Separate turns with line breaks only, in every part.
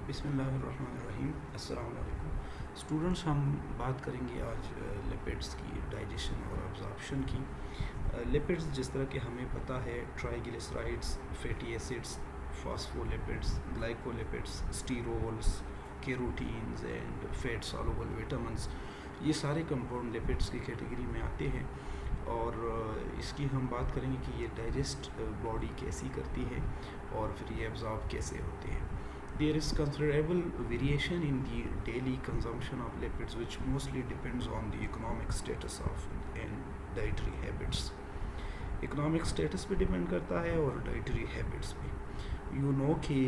बिस्मिल्लाहिर्रहमानिर्रहीम। अस्सलाम वालेकुम स्टूडेंट्स, हम बात करेंगे आज लिपिड्स की डाइजेशन और अब्जॉर्प्शन की। लिपिड्स जिस तरह के हमें पता है, triglycerides, fatty acids, phospholipids, glycolipids, sterols, carotenes and fat soluble vitamins, ये सारे कंपाउंड लिपिड्स की कैटेगरी में आते हैं। और इसकी हम बात करेंगे कि ये डाइजेस्ट बॉडी कैसी करती है और फिर ये एब्जॉर्ब कैसे होते हैं। There is considerable variation in the daily consumption of lipids, which mostly depends on the economic status of and dietary habits. Economic status पे depend करता है और dietary habits पे। You know कि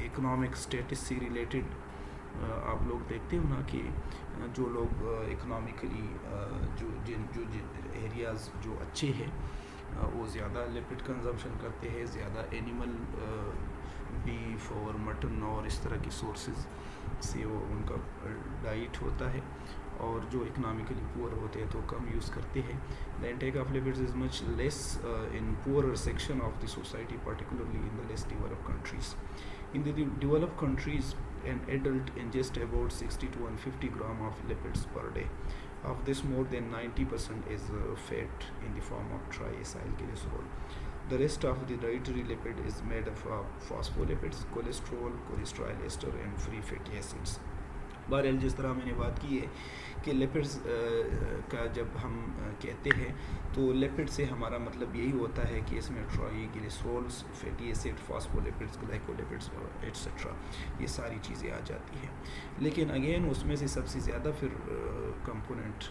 economic status से related आप लोग देखते हो ना कि जो लोग इकोनॉमिकली जो जिन एरियाज़ जो अच्छे हैं वो ज़्यादा लिपिड कंजम्पशन करते हैं, ज़्यादा एनिमल बीफ और मटन और इस तरह की सोर्सेज से वो उनका डाइट होता है। और जो इकोनॉमिकली पुअर होते हैं तो कम यूज़ करते हैं। The intake of lipids is much less in poorer section of the society, particularly in the less developed countries. In the developed countries, an adult ingests about 60 to 150 gram of lipids per day. Of this, more than 90% is fat in the form of triacylglycerol. The rest of the dietary lipid is made of phospholipids, cholesterol, cholesterol ester, and free fatty acids. बहरहाल जिस तरह मैंने बात की है कि lipids का जब हम कहते हैं तो लिपिड से हमारा मतलब यही होता है कि इसमें triglycerols, fatty acid, phospholipids, glycolipids etcetera ये सारी चीज़ें आ जाती हैं। लेकिन अगेन उसमें से सबसे ज़्यादा फिर कंपोनेंट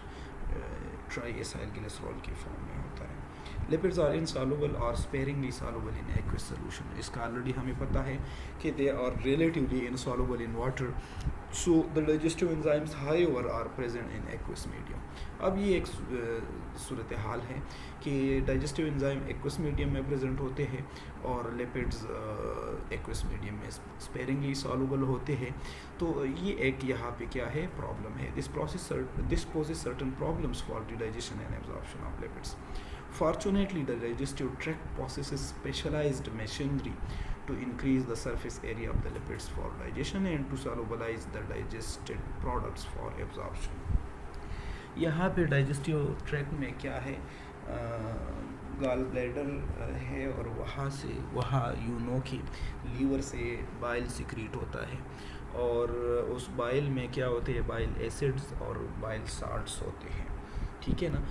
ट्राइएसाइलग्लिसरॉल के फॉर्म में होता है। लिपिड्स आर इनसॉल्युबल और sparingly soluble in aqueous solution. इसका ऑलरेडी हमें पता है कि they are relatively insoluble in water, so the digestive enzymes however are present in aqueous medium. अब ये एक सूरत हाल है कि डाइजेस्टिव एंजाइम एक्वस मीडियम में प्रेजेंट होते हैं और लिपिड्स एक्वस मीडियम में स्पेरिंगली सॉल्युबल होते हैं। तो ये एक यहाँ पे क्या है प्रॉब्लम है। This poses certain problems for the digestion and absorption of lipids. Fortunately, the digestive tract possesses specialized machinery to increase the surface area of the lipids for digestion and to solubilize the digested products for absorption. यहाँ पे digestive tract में क्या है, gall bladder है और वहाँ you know कि liver से बाइल सिक्रीट होता है और उस बाइल में क्या होते हैं, बाइल एसिड्स और बाइल साल्ट्स होते हैं। ठीक है ना।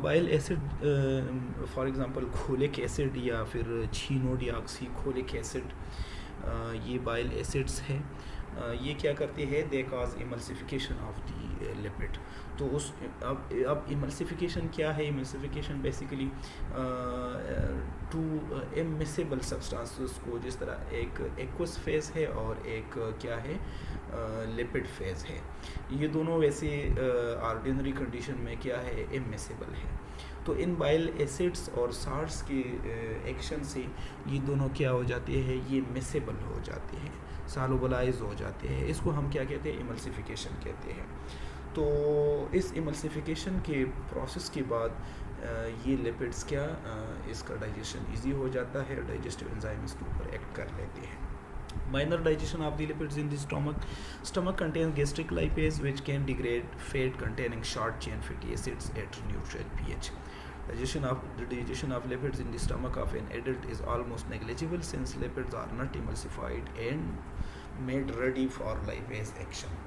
Bile acid for example cholic acid या फिर छिनोडिऑक्सीखोलिक एसिड, ये बाइल एसिड्स हैं। ये क्या करते हैं, they cause emulsification of the lipid. तो उस अब इमल्सिफिकेशन क्या है, emulsification basically two immiscible substances को, जिस तरह एक एक्वस फेज है और एक क्या है लिपिड फेज है, ये दोनों वैसे ऑर्डिनरी कंडीशन में क्या है इमिसेबल है। तो इन बाइल एसिड्स और साल्ट्स के एक्शन से ये दोनों क्या हो जाते हैं, ये मिसेबल हो जाते हैं, सॉल्युबलाइज हो जाते हैं। इसको हम क्या कहते हैं, इमल्सिफिकेशन कहते हैं। तो इस इमल्सिफिकेशन के प्रोसेस के बाद ये लिपिड्स क्या इसका डाइजेशन इजी हो जाता है, डाइजेस्टिव एंजाइम इसके ऊपर एक्ट कर लेते हैं। Minor digestion of the lipids in the stomach. Stomach contains gastric lipase which can degrade fat containing short chain fatty acids at neutral pH. The digestion of lipids in the stomach of an adult is almost negligible since lipids are not emulsified and made ready for lipase action.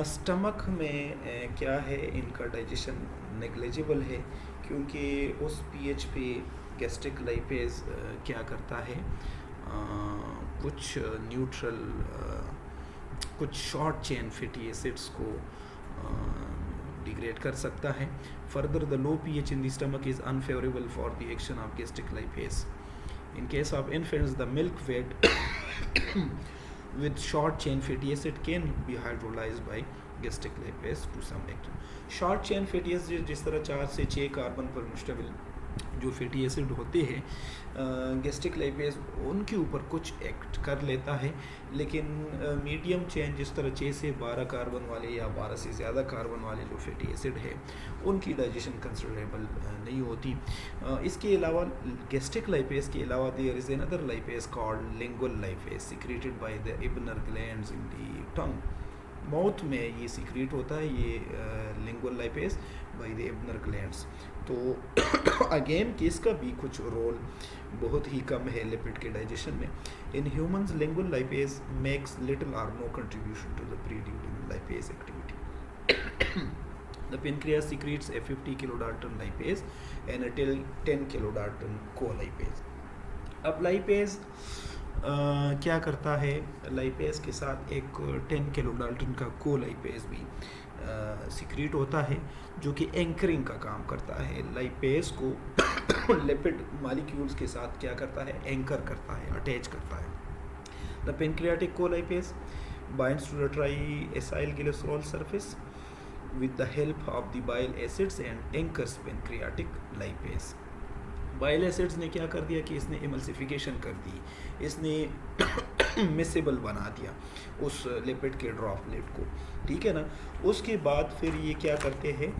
Stomach में क्या है, इनका digestion negligible है क्योंकि उस pH पे gastric lipase क्या करता है, कुछ न्यूट्रल कुछ शॉर्ट चेन फैटी एसिड्स को डिग्रेड कर सकता है। Further the low pH in the stomach is unfavourable for the action of gastric lipase. In case of infants, the milk fat with short chain fatty acid can be hydrolyzed by gastric lipase to some extent. Short chain fatty acid जिस तरह 4 से 6 carbon पर मुश्तमिल जो fatty acid होते हैं gastric lipase उनके ऊपर कुछ एक्ट कर लेता है, लेकिन मीडियम चेन जिस तरह 6 से 12 कार्बन वाले या 12 से ज़्यादा कार्बन वाले जो फैटी एसिड है उनकी डाइजेशन कंसिडरेबल नहीं होती। इसके अलावा गैस्ट्रिक लाइपेज के अलावा there is another lipase called lingual lipase secreted by the Ebner glands in the tongue. Mouth में ये सीक्रेट होता है ये lingual lipase by the Ebner glands. तो अगेन कि इसका भी कुछ रोल बहुत ही कम है लिपिड के डाइजेशन में। In humans lingual lipase makes little और no contribution to the preduodenal lipase activity. The pancreas secretes a 50 kilodalton lipase and a 10 kilodalton co-lipase. अब लाइपेज क्या करता है, लाइपेज के साथ एक 10 किलोडाल्टन का कोलाइपेज भी सिक्रीट होता है जो कि एंकरिंग का काम करता है। लाइपेज को लिपिड मॉलिक्यूल्स के साथ क्या करता है, एंकर करता है, अटैच करता है। The pancreatic colipase binds to the triacyl glycerol surface with the help of the bile acids and anchors pancreatic lipase. Bile acids ने क्या कर दिया कि इसने इमल्सिफिकेशन कर दी, इसने मिसेबल बना दिया उस लिपिड के ड्रॉपलेट को, ठीक है ना। उसके बाद फिर ये क्या करते हैं,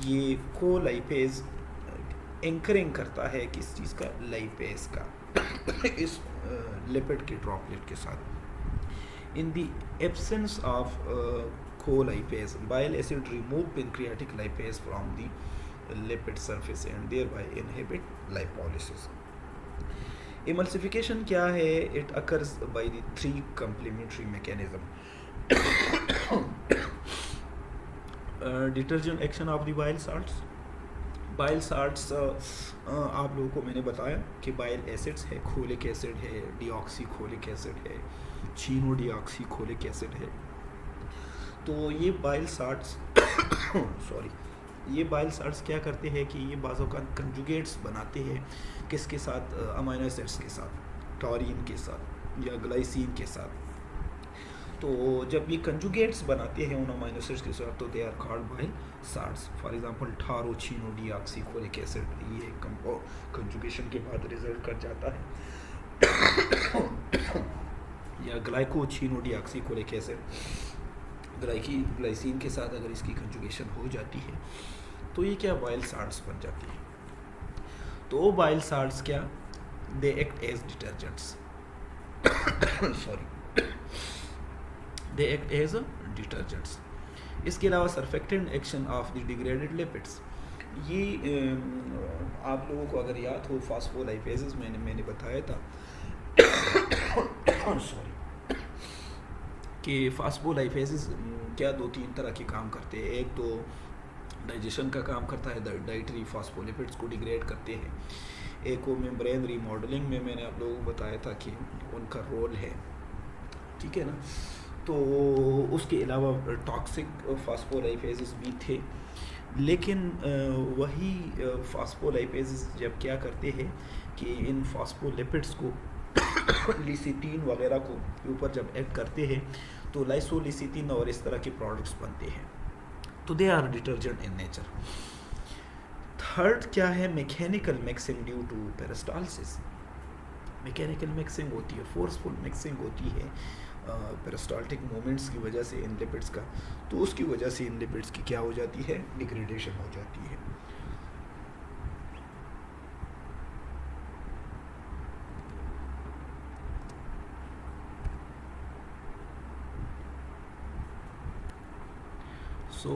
ये कोलाइपेज एंकरिंग करता है किस चीज़ का, लाइपेज का इस लिपिड के ड्रॉपलेट के साथ। In the absence of colipase bile acid remove pancreatic lipase from the lipid surface and thereby inhibit lipolysis. Emulsification क्या है? It occurs by the three complementary mechanism. Detergent action of the bile salts. Bile salts आप लोगों को मैंने बताया कि bile acids है, खोलिक acid है, डिऑक्सीखोलिक एसिड है, चीनोडिऑक्सीखोलिक एसिड है। तो ये बाइल साल्ट्स सॉरी ये बाइल साल्ट्स क्या करते हैं कि ये बाज़ों का कंजुगेट्स बनाते हैं किसके साथ, अमीनो एसिड्स के साथ, टॉरिन के साथ या ग्लाइसिन के साथ। तो जब ये कंजुगेट्स बनाते हैं उन अमीनो एसिड्स के साथ तो they are called bile salts. For example taurochenodeoxycholic acid ये कंजुगेशन के बाद रिजल्ट कर जाता है या ग्लाइकोचिनोडिऑक्सीखोलिक एसिड ग्लाइसिन के साथ अगर इसकी कंजुगेशन हो जाती है तो ये क्या बाइल साल्ट्स बन जाती है। तो बाइल साल्ट्स क्या, they act as detergents sorry they act as detergents. इसके अलावा surfactant action of the degraded lipids, ये आप लोगों को अगर याद हो फास्फोलाइपेजेस मैंने बताया था सॉरी कि फास्फोलाइपेजेस क्या 2-3 तरह के काम करते हैं। एक तो डाइजेशन का काम करता है, डाइटरी फास्फोलिपिड्स को डिग्रेड करते हैं। एक वो मेम्ब्रेन रीमॉडलिंग में मैंने आप लोगों को बताया था कि उनका रोल है, ठीक है ना। तो उसके अलावा टॉक्सिक फास्फोलाइपेजेस भी थे, लेकिन वही फास्फोलाइपेजेस जब क्या करते हैं कि इन फास्फोलिपिड्स को लिसिटीन वगैरह को ऊपर जब ऐड करते हैं तो लाइसोलिसिटीन और इस तरह के प्रोडक्ट्स बनते हैं, तो they are detergent in nature. Third क्या है, mechanical mixing due to peristalsis. Mechanical mixing होती है, फोर्सफुल मिक्सिंग होती है पेरिस्टाल्टिक मूवमेंट्स की वजह से इन लिपिड्स का, तो उसकी वजह से इन लिपिड्स की क्या हो जाती है, डिग्रेडेशन हो जाती है। सो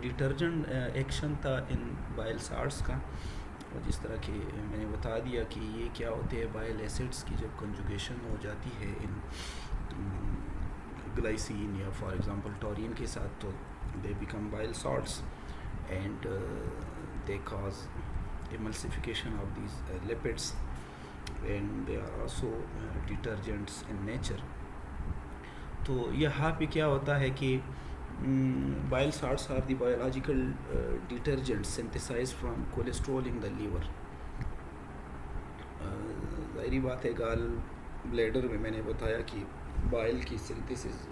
डिटर्जेंट एक्शन था इन बाइल साल्ट्स का, और जिस तरह के मैंने बता दिया कि ये क्या होते हैं, बाइल एसिड्स की जब कंजुगेशन हो जाती है इन ग्लाइसिन या फॉर एग्जांपल टॉरिन के साथ, तो they become bile salts and they cause emulsification of these lipids and they are also detergents in nature. तो यहाँ पे क्या होता है कि bile salts are the biological detergents synthesized from cholesterol in the liver. ज़ाहिरी बात है, गाल ब्लैडर में मैंने बताया कि बाइल की सिंथेसिस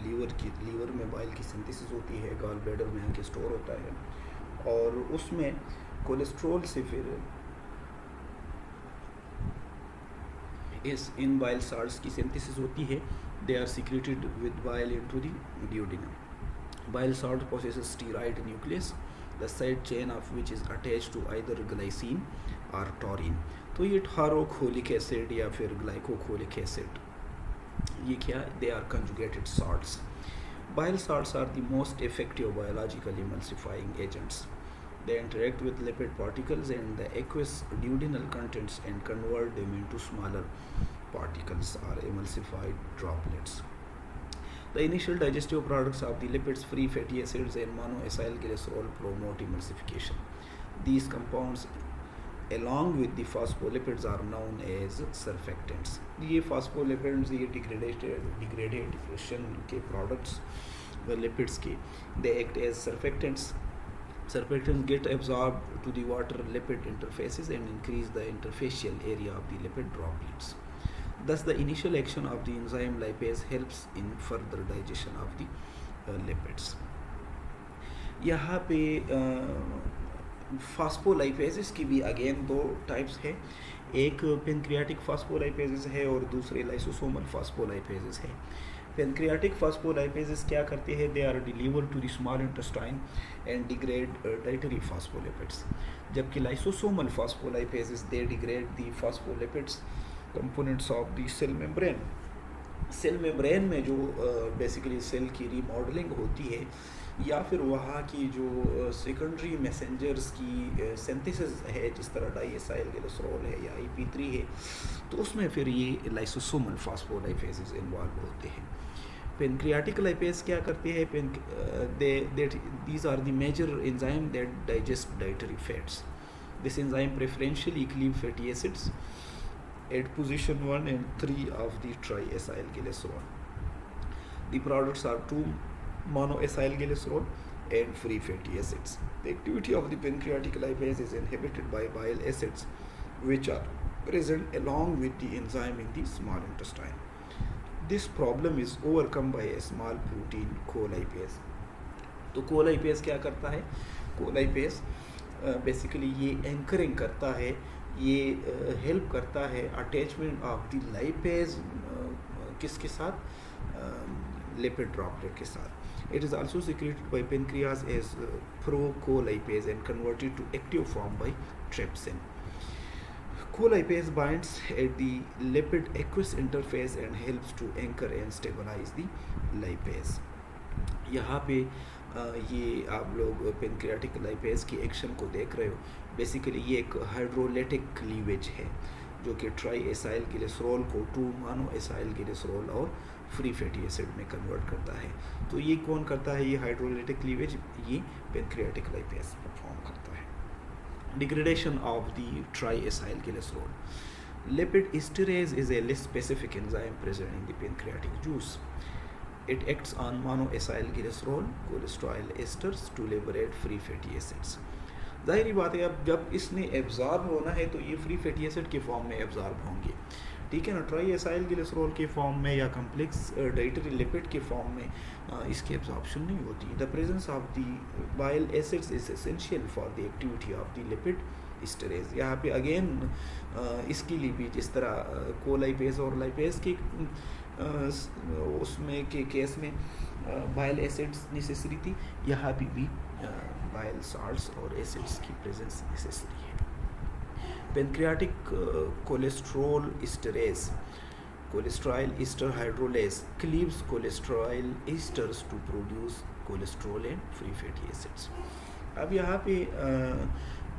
लीवर में बाइल की सिंथेसिस होती है, गाल ब्लैडर में आके स्टोर होता है और उसमें कोलेस्ट्रॉल से फिर इस इन बाइल साल्ट्स की सिंथेसिस होती है. They are secreted with bile into the duodenum. Bile salt possesses steroid nucleus, the side chain of which is attached to either glycine or taurine. तो ये टारोक्होलिक एसिड या फिर ग्लाइकोखोलिक एसिड, ये क्या, they are conjugated salts. Bile salts are the most effective biological emulsifying agents. They interact with lipid particles and the aqueous duodenal contents and convert them into smaller particles or emulsified droplets. The initial digestive products of the lipids, free fatty acids and monoacylglycerol, promote emulsification. These compounds along with the phospholipids are known as surfactants. ये phospholipids ये degradation के products lipids के, they act as surfactants. Surfactants get absorbed to the water lipid interfaces and increase the interfacial area of the lipid droplets. Thus, the initial action of the enzyme lipase helps in further digestion of the lipids. यहाँ पे फास्फोलाइपेजेस की भी again दो types है. एक pancreatic फास्फोलाइपेजेस है और दूसरे लाइसोसोमल फास्फोलाइपेजेस है. पेनक्रियाटिक फास्फोलाइपेजेस क्या करते हैं, they are deliver to the small intestine and degrade dietary phospholipids, जबकि lysosomal phospholipases they degrade the phospholipids components of the cell membrane. Cell membrane में जो बेसिकली सेल की रीमॉडलिंग होती है या फिर वहाँ की जो सेकेंडरी मैसेंजर्स की सिंथेसिस है, जिस तरह डाईएसाइल ग्लिसरॉल है या IP3 है, तो उसमें फिर ये लाइसोसोमल फास्फोलाइपेजेस इन्वॉल्व होते हैं. पेनक्रियाटिक लाइपेज क्या करते हैं, these are the major enzyme that digest dietary fats. This enzyme preferentially cleave fatty acids at position 1 and 3 of the triacylglycerol. The products are 2 monoacylglycerol and free fatty acids. The activity of the pancreatic lipase is inhibited by bile acids, which are present along with the enzyme in the small intestine. This problem is overcome by a small protein colipase. तो कोलाइपेज क्या करता है, कोलाइपेज basically ये anchoring करता है, ये help करता है अटैचमेंट ऑफ द लाइपेज किसके साथ, लिपिड ड्रॉपलेट के साथ. It is also secreted by pancreas as procolipase and converted to active form by trypsin. Colipase binds at the lipid aqueous interface and helps to anchor and stabilize the lipase. यहाँ पे ये आप लोग pancreatic lipase की action को देख रहे हो. बेसिकली ये एक हाइड्रोलिटिक क्लीवेज है जो कि ट्राईएसाइल ग्लिसरॉल को 2 मोनोएसाइल ग्लिसरॉल और फ्री फैटी एसिड में कन्वर्ट करता है. तो ये कौन करता है, ये हाइड्रोलिटिक क्लीवेज ये पेनक्रियाटिक लाइपेज परफॉर्म करता है. Degradation of the triacylglycerol. Lipid esterase is a less specific enzyme present in the pancreatic juice. It acts on monoacylglycerol cholesterol esters to liberate free fatty acids. जाहिर बात है, अब जब इसने absorb होना है तो ये फ्री फैटी एसिड के फॉर्म में एब्जॉर्ब होंगे, ठीक है ना. ट्राईएसाइलग्लिसरॉल के फॉर्म में या कम्प्लेक्स डाइटरी लिपिड के फॉर्म में इसकी एब्जॉर्प्शन नहीं होती. The presence of the bile acids is essential for the activity of the lipid storage. यहाँ पे अगेन इसके लिए भी जिस तरह कोलाइपेज और लाइपेज के उसमें के केस में बाइल एसिड्स नेसेसरी थी, यहाँ पे भी बाइल साल्ट्स और एसिड्स की प्रेजेंस नेसेसरी है. Pancreatic cholesterol esterase, cholesterol ester hydrolase, cleaves cholesterol esters to produce cholesterol and free fatty acids. अब यहाँ पे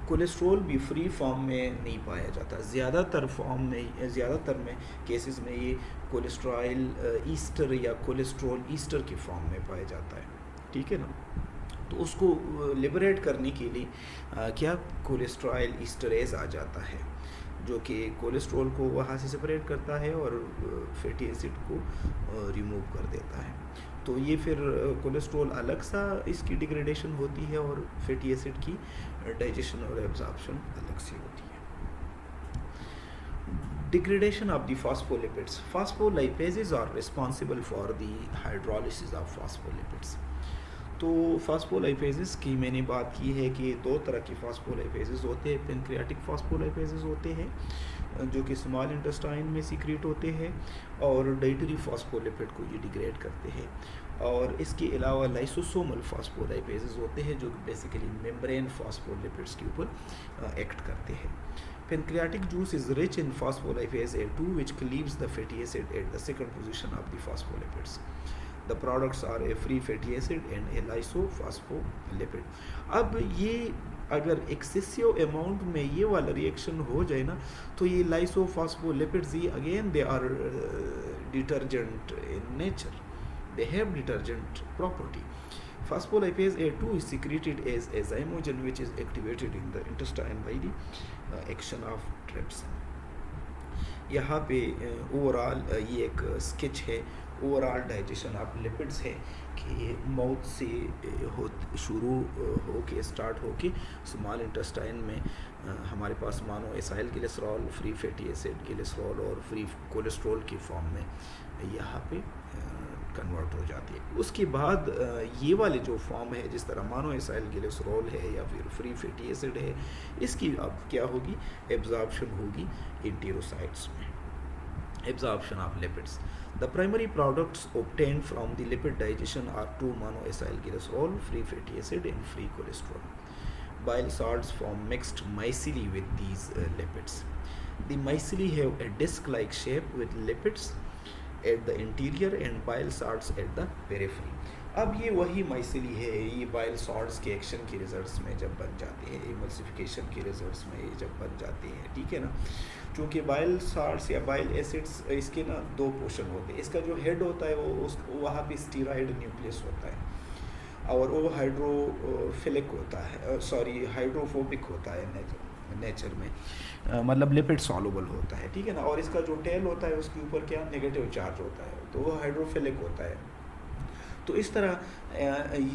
कोलेस्ट्रॉल भी फ्री फॉर्म में नहीं पाया जाता. ज़्यादातर में केसेस में ये कोलेस्ट्रॉल ईस्टर या कोलेस्ट्रॉल ईस्टर के फॉर्म में पाया जाता है, ठीक है ना. तो उसको लिबरेट करने के लिए क्या कोलेस्ट्रॉल ईस्टरेज आ जाता है जो कि कोलेस्ट्रॉल को वहाँ से सेपरेट करता है और फैटी एसिड को रिमूव कर देता है. तो ये फिर कोलेस्ट्रॉल अलग सा इसकी डिग्रेडेशन होती है और फैटी एसिड की डाइजेशन और एब्जॉर्प्शन अलग से होती है. Degradation of the phospholipids. Phospholipases are responsible for the hydrolysis of phospholipids. तो फास्फोलाइपेजेस की मैंने बात की है कि दो तरह के फास्फोलाइपेजेस होते हैं। पेनक्रियाटिक फास्फोलाइपेजेस होते हैं जो कि स्मॉल इंटेस्टाइन में सीक्रेट होते हैं और डाइटरी फास्फोलिपिड को ये डिग्रेड करते हैं। और इसके अलावा लाइसोसोमल फास्फोलाइपेजेस होते हैं जो बेसिकली मेम्ब्रेन फास्फोलिपिड्स के ऊपर एक्ट करते हैं। Pancreatic juice is rich in phospholipase A2 which cleaves the fatty acid at the second position of the phospholipids. The products are a free fatty acid and a lysophospholipid. अब ये अगर excessive amount में ये वाला reaction हो जाए ना तो ये लाइसोफॉस्फोलिपिड्स ये again they are detergent in nature, they have detergent property. Phospholipase A2 is secreted as a zymogen which is activated in the intestine by the action of trypsin. यहाँ पे ओवरऑल ये एक स्केच है overall digestion of lipids है कि mouth से शुरू हो के स्टार्ट हो के स्मॉल इंटेस्टाइन में हमारे पास मानो acyl glycerol, free fatty acid glycerol और फ्री कोलेस्ट्रॉल की फॉर्म में यहाँ पे कन्वर्ट हो जाती है। उसके बाद ये वाले जो फॉर्म है जिस तरह मानो एसाइल ग्लिसरॉल है या फिर फ्री फैटी एसिड है, इसकी अब क्या होगी, एब्जॉर्प्शन होगी इंटेरोसाइट्स में, absorption of lipids. The primary products obtained from the lipid digestion are 2 monoacylglycerol, free fatty acid and free cholesterol. Bile salts form mixed micelle with these lipids. The micelle have a disc-like shape with lipids at the interior and bile salts at the periphery. अब ये वही माइसिली है, ये bile salts के action के results में जब बन जाते हैं, इमल्सिफिकेशन के रिजल्ट्स में ये जब बन जाते हैं, ठीक है ना। क्योंकि बाइल सॉल्ट्स या बाइल एसिड्स इसके ना दो पोर्शन होते हैं। इसका जो हेड होता है वो वहाँ पे स्टीरॉयड न्यूक्लियस होता है और वो हाइड्रोफिलिक होता है, हाइड्रोफोबिक होता है नेचर में, मतलब लिपिड सॉल्युबल होता है, ठीक है ना। और इसका जो टेल होता है उसके ऊपर क्या नेगेटिव चार्ज होता है, तो वो हाइड्रोफिलिक होता है। तो इस तरह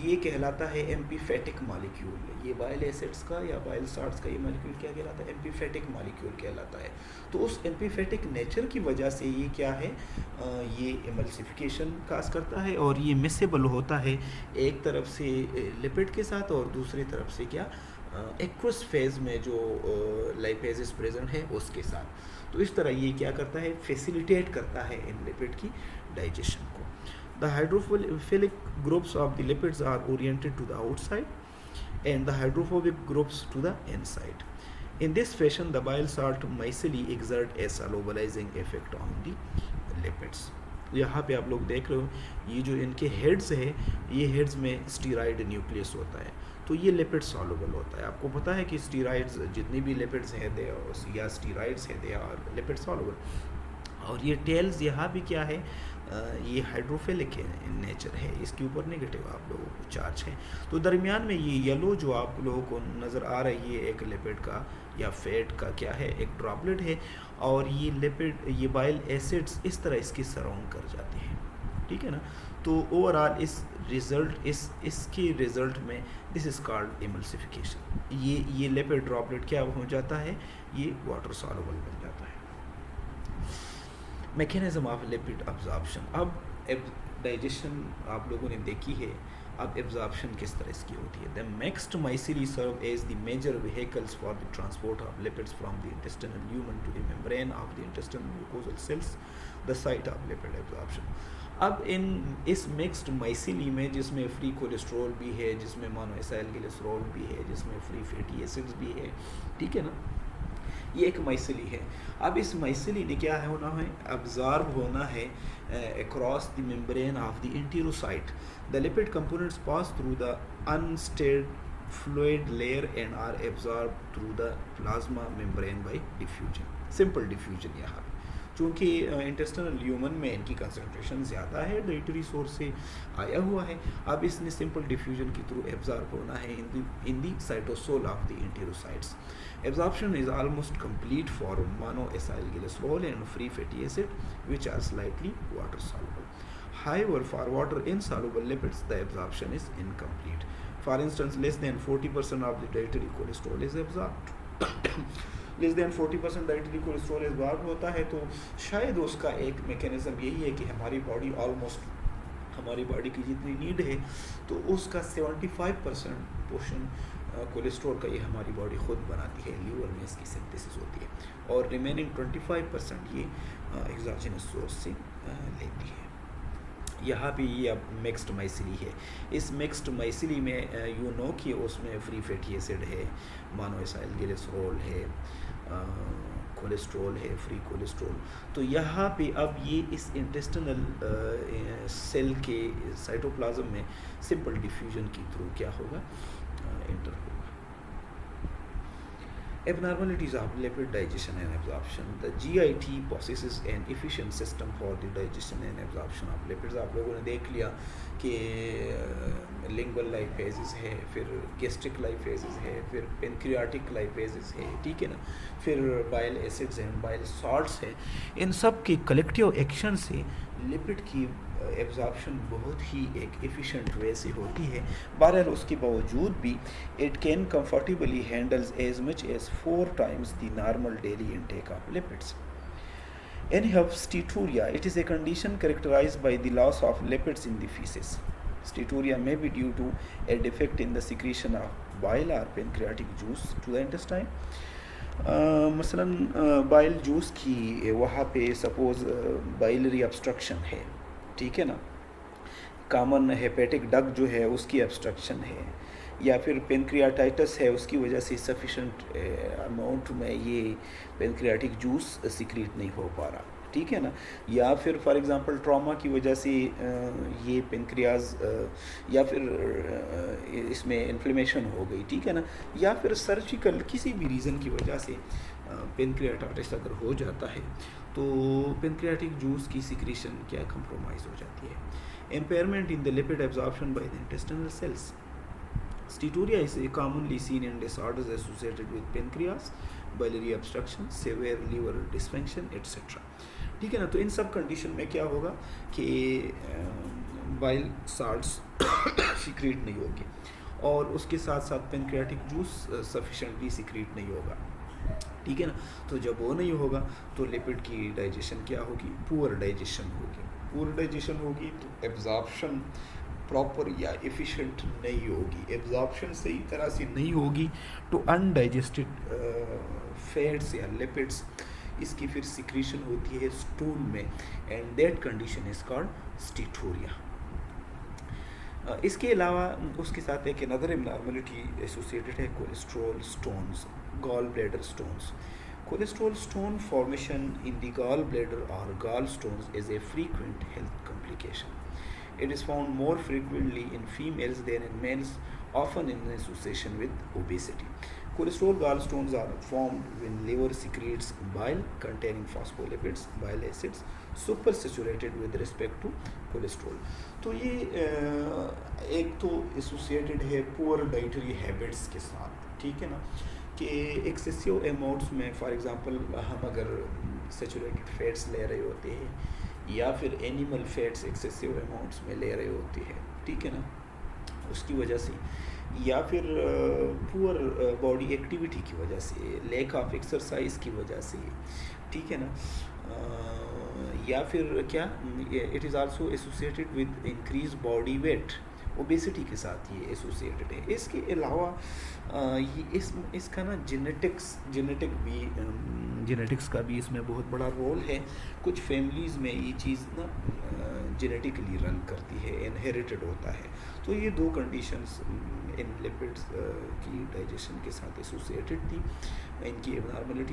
ये कहलाता है एम्पीफेटिक मॉलिक्यूल। ये बाइल एसिड्स का या बाइल सॉल्ट्स का ये मॉलिक्यूल क्या कहलाता है, एम्पीफेटिक मॉलिक्यूल कहलाता है। तो उस एम्पीफेटिक नेचर की वजह से ये क्या है, ये इमल्सिफिकेशन काज करता है और ये मिसेबल होता है एक तरफ से लिपिड के साथ और दूसरी तरफ से क्या एक्वस फेज में जो लाइपेजेस प्रेजेंट है उसके साथ। तो इस तरह ये क्या करता है, फैसिलिटेट करता है इन लिपिड की डाइजेशन को। The hydrophilic groups of the lipids are oriented to the outside and the hydrophobic groups to the inside. In this fashion, the bile salt micelle exert a solubilizing effect on the lipids. यहाँ पे आप लोग देख रहे हो ये जो इनके हेड्स है, ये हेड्स में स्टीरॉयड न्यूक्लियस होता है, तो ये लिपिड सॉल्युबल होता है। आपको पता है कि स्टीरॉइड्स जितनी भी लिपिड्स हैं दे या स्टीरॉइड्स हैं दे आर लिपिड सॉल्युबल। और ये टेल्स यहाँ भी क्या है, ये हाइड्रोफिलिक इन नेचर है, इसके ऊपर नेगेटिव आप लोगों को चार्ज है। तो दरमियान में ये येलो जो आप लोगों को नज़र आ रहा है ये एक लिपिड का या फैट का क्या है, एक ड्रॉपलेट है और ये लिपिड ये बाइल एसिड्स इस तरह इसके सराउंड कर जाते हैं, ठीक है ना। तो ओवरऑल इसके रिजल्ट में दिस इज कॉल्ड इमल्सिफिकेशन। ये लिपिड ड्रॉपलेट क्या हो जाता है, ये वाटर सॉल्युबल बन जाता है। Mechanism of lipid absorption. अब डाइजेशन आप लोगों ने देखी है, अब एब्जॉर्प्शन किस तरह इसकी होती है। The mixed micelles serve as the major vehicles for the transport of lipids from the intestinal lumen to the membrane of the intestinal mucosal cells, the site of lipid absorption. अब इस mixed माइसिली में जिसमें free cholesterol भी है, जिसमें मोनोएसाइल glycerol भी है, जिसमें फ्री फैटी एसिड्स भी है, ठीक है ना, ये एक माइसिली है। अब इस माइसिली ने क्या होना है, अब्जॉर्ब होना है across the membrane of the enterocyte. The lipid components pass through the unstead fluid layer and are absorbed through the plasma membrane by diffusion. Simple diffusion यहाँ चूँकि इंटेस्टिनल ल्यूमन में इनकी कंसनट्रेशन ज़्यादा है, डाइटरी सोर्स से आया हुआ है। अब इसने सिंपल डिफ्यूजन के थ्रू एब्जॉर्ब होना है in the cytosol of the enterocytes. Absorption is almost complete for monoacylglycerol and free fatty acid which are slightly water soluble. However, for water insoluble lipids the absorption is incomplete. For instance, less than 40% of the dietary cholesterol is absorbed. Less than 40% dietary cholesterol absorb होता है। तो शायद उसका एक mechanism यही है कि हमारी बॉडी ऑलमोस्ट हमारी बॉडी की जितनी नीड है तो उसका 75% पोर्शन कोलेस्ट्रॉल का ये हमारी बॉडी खुद बनाती है, लीवर में इसकी सिंथेसिस होती है, और रिमेनिंग 25% ये एक्सोजेनस सोर्स से लेती है। यहाँ भी ये अब मिक्स्ड माइसिली है। इस मिक्स्ड माइसिली में यू नो कि उसमें फ्री फैटी एसिड है, मोनोएसाइल ग्लिसरॉल है, कोलेस्ट्रॉल है, फ्री कोलेस्ट्रॉल। तो यहाँ पे अब ये इस इंटेस्टिनल सेल के साइटोप्लाज्म में सिंपल डिफ्यूजन के थ्रू क्या होगा, इंटर होगा। Abnormalities of lipid digestion and absorption. The GIT possesses an efficient system for the digestion and absorption of lipids. आप लोगों ने देख लिया कि लिंगुअल लाइपेजेस है, फिर गैस्ट्रिक लाइपेजेस है, फिर पेनक्रियाटिक लाइपेजेस है, ठीक है ना, फिर बाइल एसिड्स हैं, बाइल सॉल्ट्स हैं। इन सब की कलेक्टिव एक्शन से लिपिड की एब्जॉर्प्शन बहुत ही एक एफिशिएंट वे से होती है। बहरहाल उसके बावजूद भी it can comfortably handles as much as 4 times the normal daily intake of lipids. Anyhow, steatorrhea, it is a condition characterized by the loss of lipids in the feces. Steatorrhea may be due to a defect in the secretion of bile or pancreatic juice to the intestine. मसलन bile juice की वहाँ पे suppose biliary obstruction है, ठीक है ना, common hepatic duct जो है उसकी ऑब्स्ट्रक्शन है, या फिर पेनक्रियाटाइटिस है, उसकी वजह से सफिशेंट अमाउंट में ये पेनक्रियाटिक जूस सिक्रीट नहीं हो पा रहा, ठीक है ना, या फिर फॉर एग्जांपल ट्रॉमा की वजह से ये पेनक्रियाज या फिर इसमें इन्फ्लेमेशन हो गई, ठीक है ना, या फिर सर्जिकल किसी भी रीज़न की वजह से पेनक्रियाटाइटिस अगर हो जाता है तो पेनक्रियाटिक जूस की सिक्रीशन क्या कंप्रोमाइज़ हो जाती है। Impairment in the lipid absorption by the intestinal cells. Steatorrhea is commonly seen in disorders associated with pancreas, biliary obstruction, severe liver dysfunction, etc. ठीक है ना, तो इन सब कंडीशन में क्या होगा कि बाइल साल्ट्स सिक्रीट नहीं होगी और उसके साथ साथ पेनक्रियाटिक जूस सफिशेंटली सिक्रीट नहीं होगा, ठीक है ना। तो जब वो नहीं होगा तो लिपिड की डाइजेशन क्या होगी, पुअर डाइजेशन होगी। पुअर डाइजेशन होगी तो एब्जॉर्प्शन प्रॉपर या एफिशिएंट नहीं होगी। एब्जॉर्प्शन सही तरह से नहीं होगी तो अनडाइजेस्टेड फैट्स या लिपिड्स इसकी फिर सिक्रीशन होती है स्टूल में, and that condition is called steatorrhea. इसके अलावा उसके साथ एक अनदर एबनॉर्मलिटी एसोसिएटेड है cholesterol stones, gall bladder stones. Cholesterol stone formation in the gallbladder or gallstones is a frequent health complication. It is found more frequently in females than in males, often in association with obesity. Cholesterol gallstones are formed when liver secretes bile containing phospholipids, bile acids, supersaturated with respect to cholesterol. तो ये एक तो associated है poor dietary habits के साथ, ठीक है ना, कि एक्सेसिव अमाउंट्स में फॉर एग्जांपल हम अगर सेचुरेटेड फैट्स ले रहे होते हैं या फिर एनिमल फैट्स एक्सेसिव अमाउंट्स में ले रहे होते हैं, ठीक है ना, उसकी वजह से, या फिर पुअर बॉडी एक्टिविटी की वजह से, लैक ऑफ एक्सरसाइज की वजह से, ठीक है ना, या फिर क्या it is also associated with increase body weight, obesity के साथ ये एसोसिएटेड है। इसके अलावा ये इसका ना जेनेटिक्स का भी इसमें बहुत बड़ा रोल है। कुछ फैमिलीज़ में ये चीज़ ना जेनेटिकली रन करती है, इनहेरिटेड होता है। तो ये दो कंडीशंस इन लिपिड्स की डाइजेशन के साथ एसोसिएटेड थी, इनकी एबनॉर्मलिटी